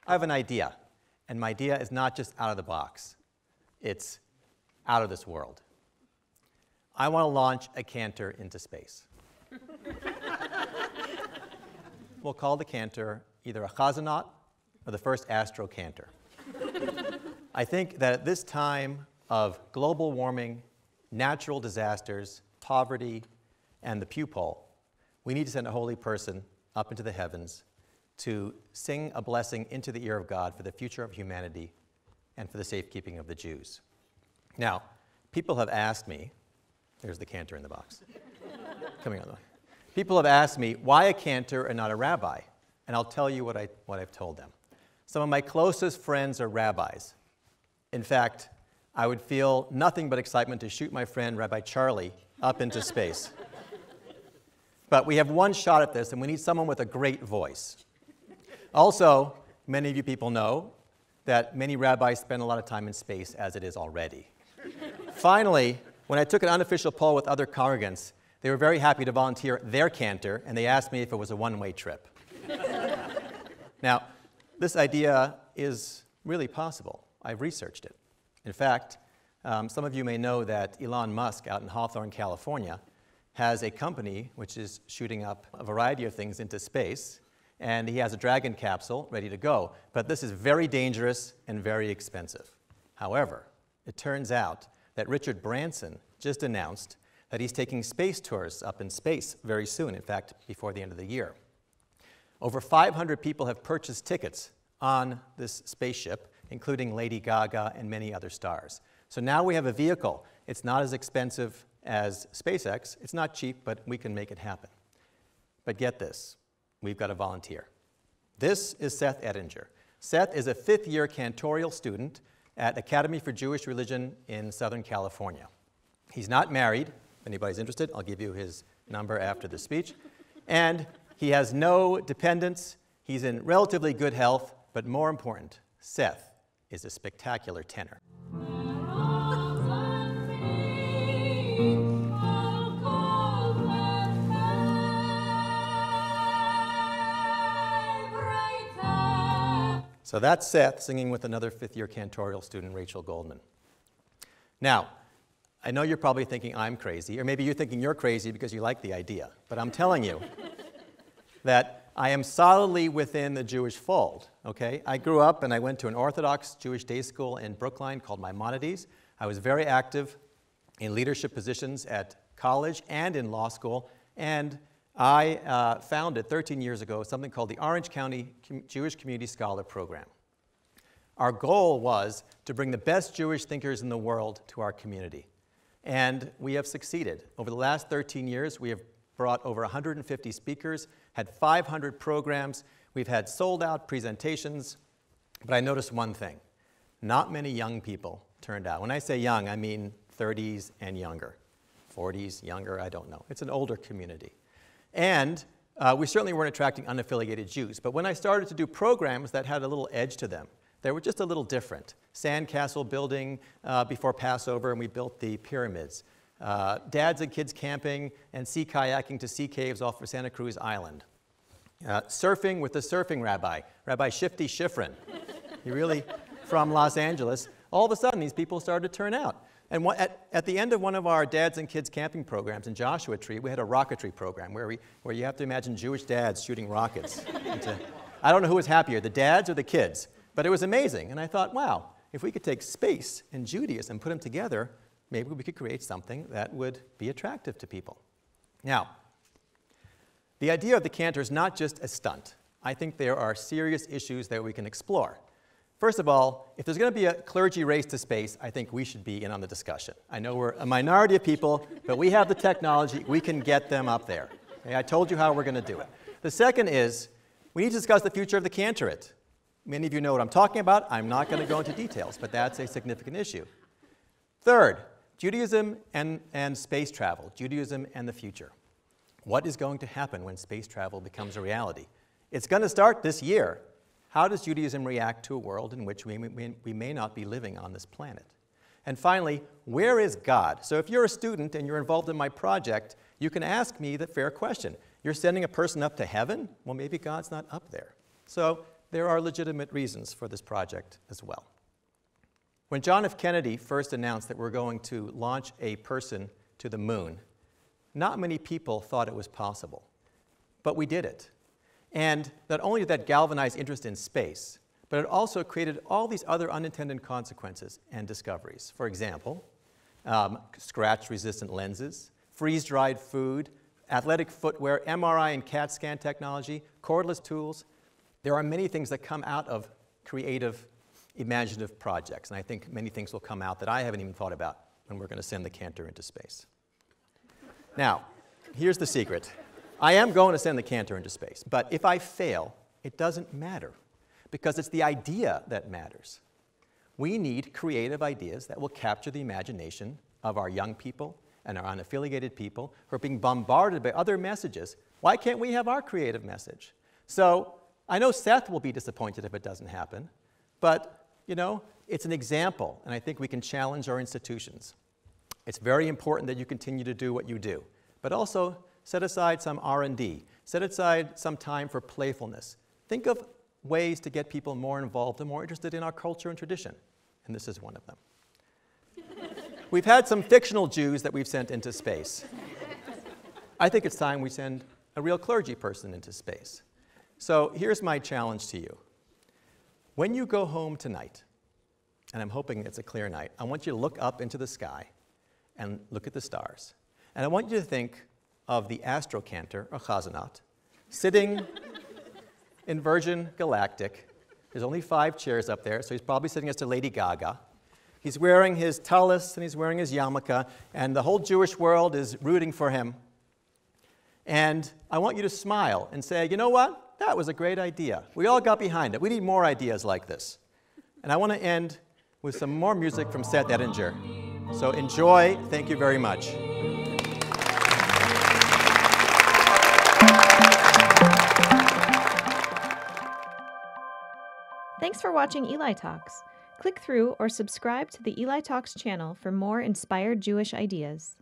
I have an idea, and my idea is not just out of the box. It's out of this world. I want to launch a cantor into space. We'll call the cantor either a chazanot or the first astrocantor. I think that at this time of global warming, natural disasters, poverty, and the pew poll, we need to send a holy person up into the heavens to sing a blessing into the ear of God for the future of humanity and for the safekeeping of the Jews. Now, people have asked me, there's the cantor in the box, coming on the way. People have asked me, why a cantor and not a rabbi? And I'll tell you what I've told them. Some of my closest friends are rabbis. In fact, I would feel nothing but excitement to shoot my friend, Rabbi Charlie, up into space. But we have one shot at this, and we need someone with a great voice. Also, many of you people know that many rabbis spend a lot of time in space as it is already. Finally, when I took an unofficial poll with other congregants, they were very happy to volunteer their cantor, and they asked me if it was a one-way trip. Now, this idea is really possible. I've researched it. In fact, some of you may know that Elon Musk out in Hawthorne, California, has a company which is shooting up a variety of things into space, and he has a Dragon capsule ready to go. But this is very dangerous and very expensive. However, it turns out that Richard Branson just announced that he's taking space tours up in space very soon, in fact, before the end of the year. Over 500 people have purchased tickets on this spaceship, including Lady Gaga and many other stars. So now we have a vehicle. It's not as expensive as SpaceX. It's not cheap, but we can make it happen. But get this, we've got a volunteer. This is Seth Ettinger. Seth is a fifth-year cantorial student at Academy for Jewish Religion in Southern California. He's not married. If anybody's interested, I'll give you his number after the speech. And he has no dependents. He's in relatively good health, but more important, Seth is a spectacular tenor. So that's Seth singing with another fifth-year cantorial student, Rachel Goldman. Now, I know you're probably thinking I'm crazy, or maybe you're thinking you're crazy because you like the idea, but I'm telling you that I am solidly within the Jewish fold, okay? I grew up and I went to an Orthodox Jewish day school in Brookline called Maimonides. I was very active in leadership positions at college and in law school, and I founded 13 years ago something called the Orange County Jewish Community Scholar Program. Our goal was to bring the best Jewish thinkers in the world to our community. And we have succeeded. Over the last 13 years, we have brought over 150 speakers, had 500 programs. We've had sold-out presentations. But I noticed one thing. Not many young people turned out. When I say young, I mean 30s and younger. 40s, younger, I don't know. It's an older community. And we certainly weren't attracting unaffiliated Jews. But when I started to do programs that had a little edge to them, they were just a little different. Sandcastle building before Passover, and we built the pyramids. Dads and kids camping and sea kayaking to sea caves off of Santa Cruz Island. Surfing with the surfing rabbi, Rabbi Shifty Shifrin. He really, from Los Angeles. All of a sudden, these people started to turn out. And at the end of one of our dads and kids camping programs in Joshua Tree, we had a rocketry program where you have to imagine Jewish dads shooting rockets. I don't know who was happier, the dads or the kids. But it was amazing, and I thought, wow, if we could take space and Judaism and put them together, maybe we could create something that would be attractive to people. Now, the idea of the cantor is not just a stunt. I think there are serious issues that we can explore. First of all, if there's going to be a clergy race to space, I think we should be in on the discussion. I know we're a minority of people, but we have the technology. We can get them up there. Okay, I told you how we're going to do it. The second is, we need to discuss the future of the cantorate. Many of you know what I'm talking about. I'm not going to go into details, but that's a significant issue. Third, Judaism and space travel, Judaism and the future. What is going to happen when space travel becomes a reality? It's going to start this year. How does Judaism react to a world in which we may not be living on this planet? And finally, where is God? So if you're a student and you're involved in my project, you can ask me the fair question. You're sending a person up to heaven? Well, maybe God's not up there. So there are legitimate reasons for this project as well. When John F. Kennedy first announced that we're going to launch a person to the moon, not many people thought it was possible, but we did it. And not only did that galvanize interest in space, but it also created all these other unintended consequences and discoveries. For example, scratch-resistant lenses, freeze-dried food, athletic footwear, MRI and CAT scan technology, cordless tools. There are many things that come out of creative, imaginative projects, and I think many things will come out that I haven't even thought about when we're going to send the Cantor into space. Now, here's the secret. I am going to send the Cantor into space, but if I fail, it doesn't matter, because it's the idea that matters. We need creative ideas that will capture the imagination of our young people and our unaffiliated people who are being bombarded by other messages. Why can't we have our creative message? So I know Seth will be disappointed if it doesn't happen, but you know, it's an example, and I think we can challenge our institutions. It's very important that you continue to do what you do, but also set aside some R&D. Set aside some time for playfulness. Think of ways to get people more involved and more interested in our culture and tradition, and this is one of them. We've had some fictional Jews that we've sent into space. I think it's time we send a real clergy person into space. So here's my challenge to you. When you go home tonight, and I'm hoping it's a clear night, I want you to look up into the sky and look at the stars. And I want you to think of the astrocantor, or chazanot, sitting in Virgin Galactic. There's only 5 chairs up there, so he's probably sitting next to Lady Gaga. He's wearing his tallis and he's wearing his yarmulke, and the whole Jewish world is rooting for him. And I want you to smile and say, you know what? That was a great idea. We all got behind it. We need more ideas like this. And I want to end with some more music from Seth Ettinger. So enjoy. Thank you very much. Thanks for watching Eli Talks. Click through or subscribe to the Eli Talks channel for more inspired Jewish ideas.